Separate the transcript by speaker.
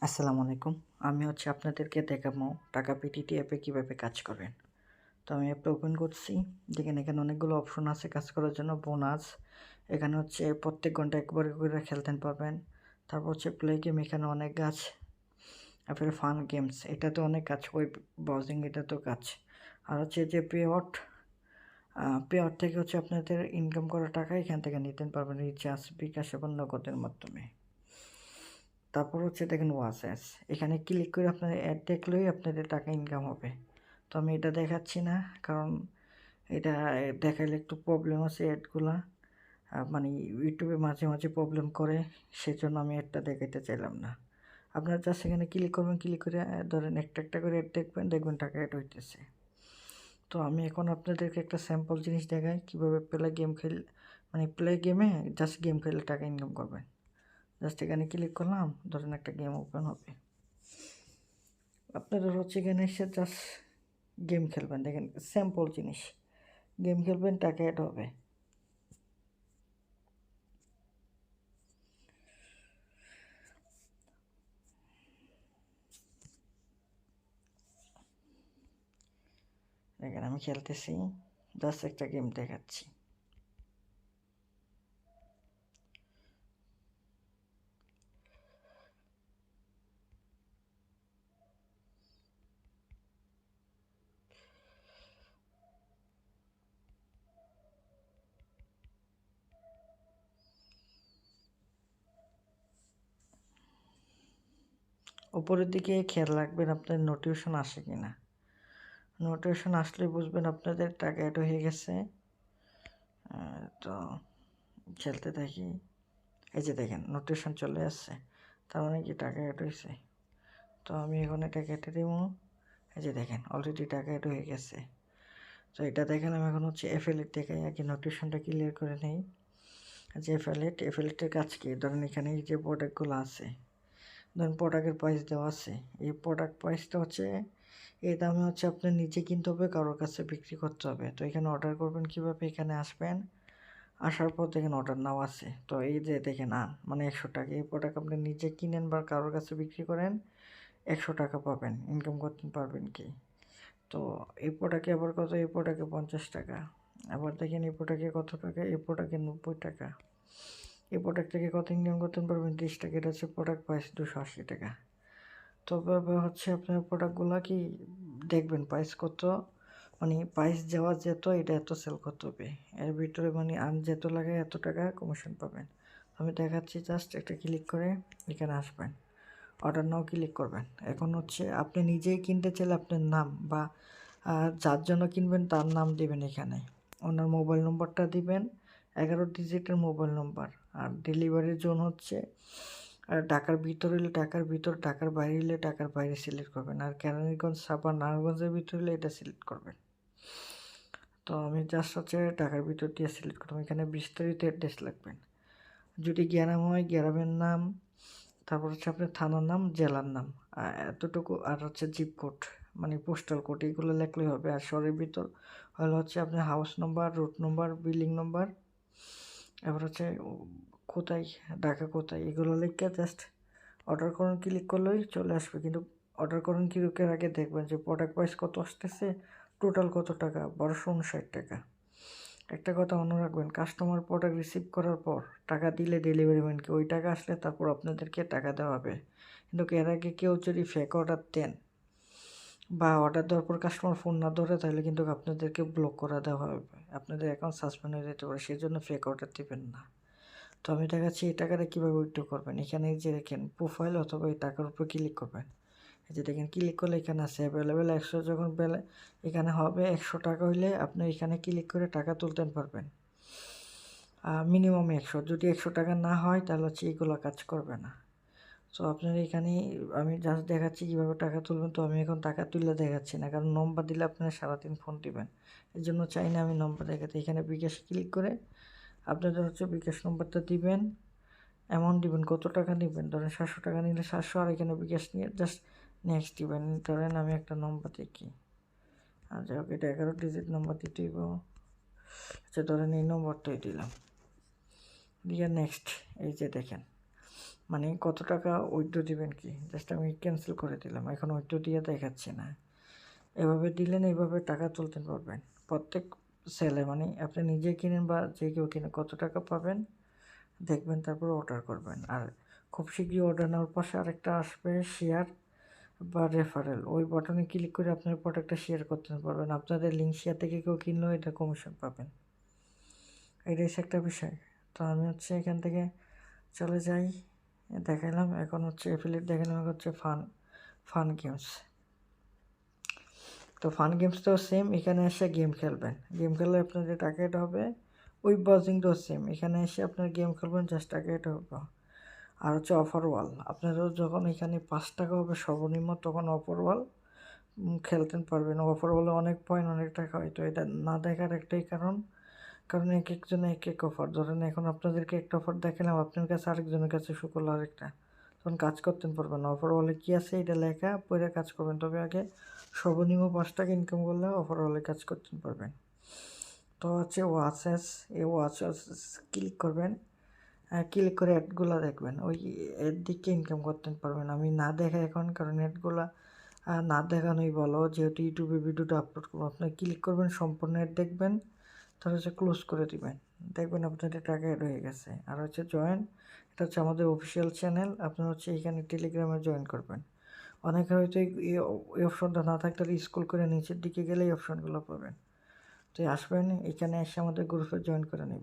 Speaker 1: আসসালামু আলাইকুম। আমি আপনাদেরকে দেখাবো টাকা পিটিটি অ্যাপে কীভাবে কাজ করবেন। তো আমি অ্যাপটা ওপেন করছি। দেখেন এখানে অনেকগুলো অপশন আছে কাজ করার জন্য। বোনাস, এখানে প্রত্যেক ঘন্টা একবার করে খেলতে পারবেন। তারপর প্লে গেম, এখানে অনেক কাজ। তারপরে ফান গেমস, এটাতে অনেক কাজ। ওয়েব ব্রাউজিং, এটাতেও কাজ। আর যে পে আউট থেকে আপনাদের ইনকাম করা টাকা এখান থেকে নিতে পারবেন রিচার্জ, বিকাশ এবং নগদের মাধ্যমে। তারপর দেখেন ওয়াচেস, এখানে ক্লিক করে আপনাদের অ্যাড দেখলেই আপনাদের টাকা ইনকাম হবে। তো আমি এটা দেখাচ্ছি না, কারণ এটা দেখাইলে একটু প্রবলেম আছে। অ্যাডগুলা মানে ইউটিউবে মাঝে মাঝে প্রবলেম করে, সেজন্য আমি অ্যাডটা দেখাইতে চাইলাম না। আপনারা জাস্ট এখানে ক্লিক করবেন, ক্লিক করে ধরেন একটা একটা করে অ্যাড দেখবেন টাকা অ্যাড হইতেছে। তো আমি এখন আপনাদেরকে একটা স্যাম্পল জিনিস দেখাই কীভাবে প্লে গেমে জাস্ট গেম খেলে টাকা ইনকাম করবেন। জাস্ট এখানে ক্লিক করলাম, ধরেন একটা গেম ওপেন হবে। আপনারা এখানে এসে জাস্ট গেম খেলবেন। দেখেন স্যাম্পল জিনিস, গেম খেলবেন, টাকা অ্যাড হবে। দেখেন আমি খেলতেছি, জাস্ট একটা গেম দেখাচ্ছি। উপরের দিকে খেয়াল রাখবেন আপনার নোটিফিকেশন আসে কিনা। নোটিফিকেশন আসলে বুঝবেন আপনাদের টাকা অ্যাড হয়ে গেছে। তো খেলতে থাকি। এই যে দেখেন নোটিফিকেশন চলে আসছে, তার মানে কি টাকা অ্যাড হয়েছে। তো আমি এখন এটা কেটে দেব। এই যে দেখেন অলরেডি টাকা অ্যাড হয়ে গেছে। তো এটা দেখেন আমি এখন অ্যাফিলিয়েট দেখাই। আগে নোটিফিকেশনটা ক্লিয়ার করে নেই। যে অ্যাফিলিয়েটের কাজ কি, ধরেন এখানে এই যে প্রোডাক্টগুলো আছে, ধরেন প্রোডাক্টের প্রাইস দেওয়া আছে। এই প্রোডাক্ট প্রাইসটা এই দামে আপনার নিজে কিনতে হবে, কারোর কাছে বিক্রি করতে হবে। তো এখানে অর্ডার করবেন কীভাবে, এখানে আসবেন, আসার পর দেখেন অর্ডার নাও আছে। তো এই যে দেখেন মানে 100 টাকা। এই প্রোডাক্ট আপনি নিজে কিনেন বা কারোর কাছে বিক্রি করেন, 100 টাকা পাবেন, ইনকাম করতে পারবেন কি। তো এই প্রোডাক্টে আবার কত, এই প্রোডাক্টে 50 টাকা। আবার দেখেন এই প্রোডাক্টে কত টাকা, এই প্রোডাক্টে 90 টাকা। এই প্রোডাক্ট থেকে কত ইনকাম করতে পারবেন, 30 টাকা। এটা প্রোডাক্ট প্রাইস 280 টাকা। তবে আপনার প্রোডাক্টগুলো কি দেখবেন প্রাইস কত, মানে প্রাইস যাওয়া যেত এটা এত সেল করতে হবে, এর ভিতরে মানে যেত লাগে এত টাকা কমিশন পাবেন। আমি দেখাচ্ছি, জাস্ট একটা ক্লিক করে এখানে আসবেন, অর্ডার নাও ক্লিক করবেন। এখন আপনি নিজেই কিনতে চাইলে আপনার নাম বা যার জন্য কিনবেন তার নাম দিবেন। এখানে ওনার মোবাইল নম্বরটা দিবেন, 11 ডিজিটের মোবাইল নম্বর। আর ডেলিভারির জন্য ঢাকার ভিতর হলে ঢাকার ভিতর, ঢাকার বাইরে হলে ঢাকার বাইরে সিলেক্ট করবেন। আর কেরানীগঞ্জ, সাভার, নারায়ণগঞ্জের ভিতর হলে এটা সিলেক্ট করবেন। তো আমি জাস্ট ঢাকার ভিতর দিয়ে সিলেক্ট করলাম। এখানে বিস্তারিত অ্যাড্রেস লিখবেন। যদি গ্রাম হয় গ্রামের নাম, তারপর আপনার থানার নাম, জেলার নাম, এতটুকু। আর জিপ কোড মানে পোস্টাল কোড, এগুলো লিখলেই হবে। আর শহরের ভিতর হলে আপনার হাউস নম্বর, রুট নম্বর, বিল্ডিং নম্বর, এবার কোথায়, ঢাকা কোথায়, এগুলো লিখে জাস্ট অর্ডার করুন ক্লিক করলেই চলে আসবে। কিন্তু অর্ডার করুন ক্লিকের আগে দেখবেন যে প্রোডাক্ট প্রাইস কত আসতেছে, টোটাল কত টাকা, 1259 টাকা। একটা কথা মনে রাখবেন, কাস্টমার প্রোডাক্ট রিসিভ করার পর টাকা দিলে ডেলিভারি ম্যানকে ওই টাকা আসলে তারপর আপনাদেরকে টাকা দেওয়া হবে। কিন্তু এর আগে কেউ যদি ফেক অর্ডার দেন বা অর্ডার দেওয়ার পর কাস্টমার ফোন না ধরে, তাহলে কিন্তু আপনাদেরকে ব্লক করে দেওয়া হবে, আপনাদের অ্যাকাউন্ট সাসপেন্ড হয়ে যেতে পারে। সেই জন্য ফেক অর্ডার দেবেন না। তো আমি দেখাচ্ছি এই টাকাটা কীভাবে উইথড্র করবেন। এখানে যে দেখেন প্রোফাইল অথবা এই টাকার উপর ক্লিক করবেন। এই যে দেখেন ক্লিক করলে এখানে আছে অ্যাভেলেবেল 100। যখন এখানে হবে 100 টাকা হইলে আপনি এখানে ক্লিক করে টাকা তুলতে পারবেন। মিনিমাম 100, যদি 100 টাকা না হয় তাহলে এইগুলো কাজ করবে না। তো আপনার এখানে আমি জাস্ট দেখাচ্ছি কীভাবে টাকা তুলবেন। তো আমি এখন টাকা তুলে দেখাচ্ছি না, কারণ নম্বর দিলে আপনারা সারাদিন ফোন দিবেন, এই জন্য চাই না আমি নম্বর দেখাতে। এখানে বিকাশে ক্লিক করে আপনাদের বিকাশ নম্বরটা দিবেন, অ্যামাউন্ট দিবেন, কত টাকা নেবেন। ধরেন 700 টাকা নিলে 700, আর এখানে বিকাশ নিয়ে জাস্ট নেক্সট দিবেন। ধরেন আমি একটা নম্বর দেখি, আর যাই হোক এটা 11 ডিজিট নম্বর দিতে হইব। আচ্ছা ধরেন এই নম্বরটাই দিলাম, দিয়ে নেক্সট। এই যে দেখেন মানে কত টাকা উইথড্র দিবেন কি, জাস্ট আমি ক্যান্সেল করে দিলাম, এখন উইথড্র দিয়ে দেখাচ্ছি না। এভাবে দিলেন, এইভাবে টাকা তুলতে পারবেন প্রত্যেক সেলে, মানে আপনি নিজে কিনেন বা যে কেউ কিনে কত টাকা পাবেন দেখবেন, তারপর অর্ডার করবেন। আর খুব শীঘ্রই অর্ডার নেওয়ার পাশে আরেকটা আসবে শেয়ার বা রেফারেল, ওই বাটনে ক্লিক করে আপনার প্রোডাক্টটা শেয়ার করতে পারবেন, আপনাদের লিঙ্ক শেয়ার থেকে কেউ কিনলেও এটা কমিশন পাবেন। এটাই হচ্ছে একটা বিষয়। তো আমি হচ্ছে এখান থেকে চলে যাই, দেখালাম। এখন হচ্ছে অ্যাফিলিয়েট দেখালাম, এখন হচ্ছে ফান গেমস। তো ফান গেমসটাও সেম, এখানে এসে গেম খেলবেন, গেম খেললে আপনার যে টাকা এটা হবে। ওই ব্রাউজিংটাও সেম, এখানে এসে আপনার গেম খেলবেন, জাস্ট টাকা এটা হবে। আর হচ্ছে অফার ওয়াল, আপনারও যখন এখানে 5 টাকা হবে সর্বনিম্ন, তখন অফার ওয়াল খেলতে পারবেন। অফার ওয়ালে অনেক পয়েন্ট, অনেক টাকা হয়। তো এটা না দেখার একটাই কারণ এক একজনে এক এক অফার। ধরেন এখন আপনাদেরকে একটা অফার দেখালাম, আপনার কাছে আরেকজনের কাছে শো করলো আরেকটা, তখন কাজ করতে পারবেন না। অফার ওয়ালে কী আছে এটা লেখা পড়ে কাজ করবেন, তবে আগে সর্বনিম্ন 5 টাকা ইনকাম করলে অফার ওয়ালে কাজ করতে পারবেন। তো হচ্ছে ওয়াচেস, এই ওয়াচেস ক্লিক করবেন, ক্লিক করে অ্যাডগুলো দেখবেন, ওই এর দিকে ইনকাম করতে পারবেন। আমি না দেখা এখন, কারণ অ্যাডগুলো না দেখানোই ভালো, যেহেতু ইউটিউবে ভিডিওটা আপলোড করবো। আপনি ক্লিক করবেন, সম্পূর্ণ অ্যাড দেখবেন, তাহলে হচ্ছে ক্লোজ করে দিবেন, দেখবেন আপনাদের টাকা অ্যাড হয়ে গেছে। আর হচ্ছে জয়েন, এটা হচ্ছে আমাদের অফিসিয়াল চ্যানেল, আপনার হচ্ছে এখানে টেলিগ্রামে জয়েন করবেন। অনেকের হয়তো এই অপশনটা না থাকলে স্ক্রল করে নিচের দিকে গেলে এই অপশনগুলো পাবেন। তো আসবেন, এখানে এসে আমাদের গ্রুপে জয়েন করে নেবেন।